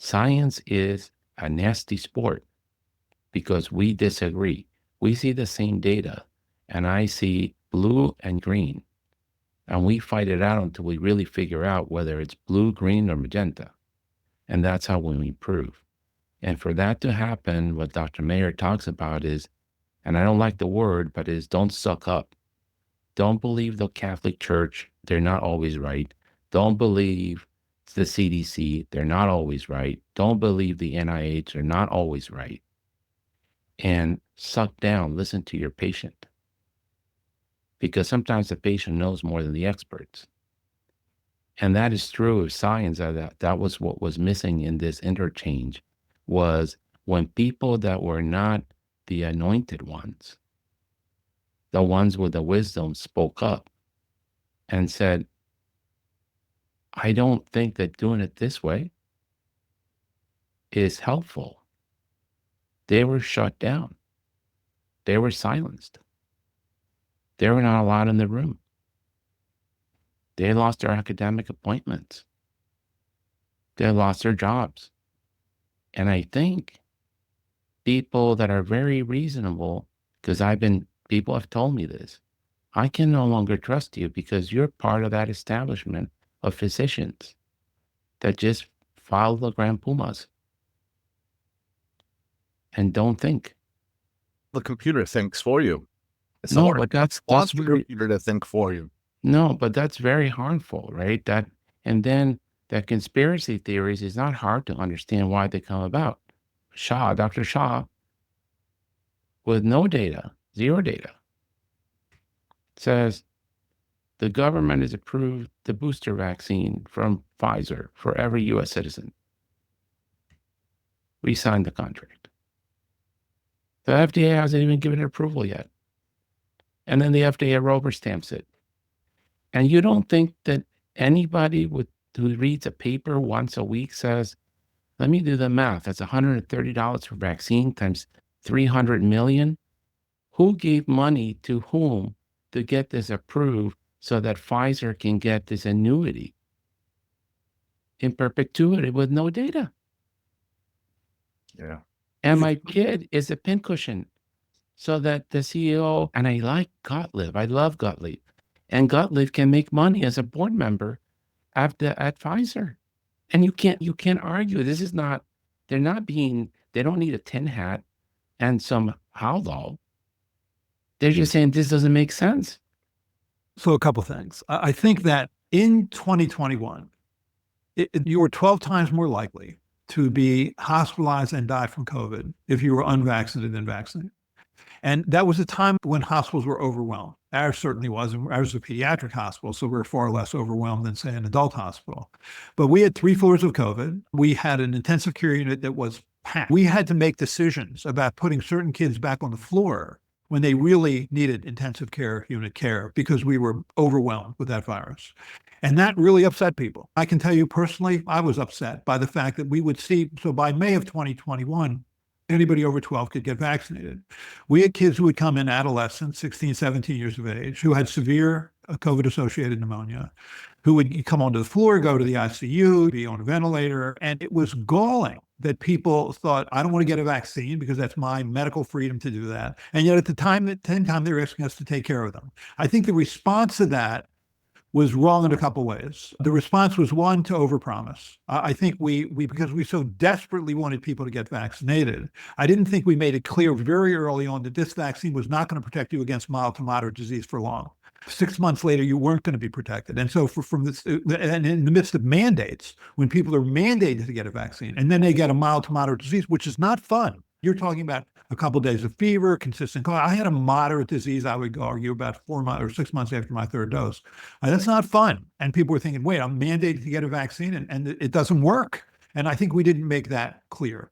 Science is a nasty sport because we disagree. We see the same data, and I see blue and green, and we fight it out until we really figure out whether it's blue, green, or magenta. And that's how we improve. And for that to happen, what Dr. Mayer talks about is, and I don't like the word, but is don't suck up. Don't believe the Catholic Church. They're not always right. Don't believe the CDC. They're not always right. Don't believe the NIH. They're not always right. And suck down, listen to your patient. Because sometimes the patient knows more than the experts. And that is true of science. That was what was missing in this interchange, was when people that were not the anointed ones, the ones with the wisdom, spoke up and said, I don't think that doing it this way is helpful. They were shut down. They were silenced. They were not allowed in the room. They lost their academic appointments. They lost their jobs. And I think people that are very reasonable, because people have told me this, I can no longer trust you because you're part of that establishment of physicians that just follow the Grand Pumas and don't think. The computer thinks for you. It's No, hard. but that's Wants the really, computer to think for you. no, but that's very harmful, right? And then that conspiracy theories is not hard to understand why they come about. Dr. Shah, with no data, zero data, says the government has approved the booster vaccine from Pfizer for every U.S. citizen. We signed the contract. The FDA hasn't even given it approval yet. And then the FDA rubber stamps it. And you don't think that anybody who reads a paper once a week says, let me do the math. That's $130 for vaccine times 300 million. Who gave money to whom to get this approved so that Pfizer can get this annuity in perpetuity with no data? Yeah. And my kid is a pincushion so that the CEO, and I like Gottlieb, I love Gottlieb, and Gottlieb can make money as a board member at Pfizer. And you can't argue. This is not, they don't need a tin hat and some howlall. They're just saying this doesn't make sense. So a couple things. I think that in 2021, you were 12 times more likely to be hospitalized and die from COVID if you were unvaccinated than vaccinated. And that was a time when hospitals were overwhelmed. Ours certainly was. Ours was a pediatric hospital, so we're far less overwhelmed than, say, an adult hospital. But we had 3 floors of COVID. We had an intensive care unit that was packed. We had to make decisions about putting certain kids back on the floor when they really needed intensive care unit care because we were overwhelmed with that virus. And that really upset people. I can tell you personally, I was upset by the fact that we would see, so by May of 2021, anybody over 12 could get vaccinated. We had kids who would come in adolescents, 16, 17 years of age, who had severe COVID-associated pneumonia, who would come onto the floor, go to the ICU, be on a ventilator. And it was galling that people thought, I don't want to get a vaccine because that's my medical freedom to do that. And yet at the same time, they were asking us to take care of them. I think the response to that was wrong in a couple ways. The response was, one, to overpromise. I think because we so desperately wanted people to get vaccinated, I didn't think we made it clear very early on that this vaccine was not going to protect you against mild to moderate disease for long. 6 months later, you weren't going to be protected. And so and in the midst of mandates, when people are mandated to get a vaccine, and then they get a mild to moderate disease, which is not fun. You're talking about a couple of days of fever, consistent cough. I had a moderate disease, I would argue, about 4 months or 6 months after my 3rd dose. That's not fun. And people were thinking, wait, I'm mandated to get a vaccine and it doesn't work. And I think we didn't make that clear.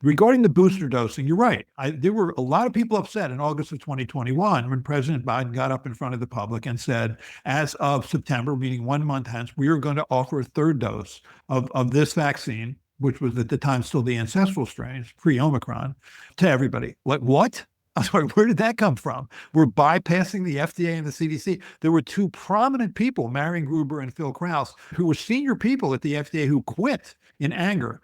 Regarding the booster dosing, you're right. There were a lot of people upset in August of 2021 when President Biden got up in front of the public and said, as of September, meaning 1 month hence, we are going to offer a 3rd dose of this vaccine, which was at the time still the ancestral strains, pre-Omicron, to everybody. Like, what? I'm sorry, where did that come from? We're bypassing the FDA and the CDC. There were 2 prominent people, Marion Gruber and Phil Krause, who were senior people at the FDA who quit in anger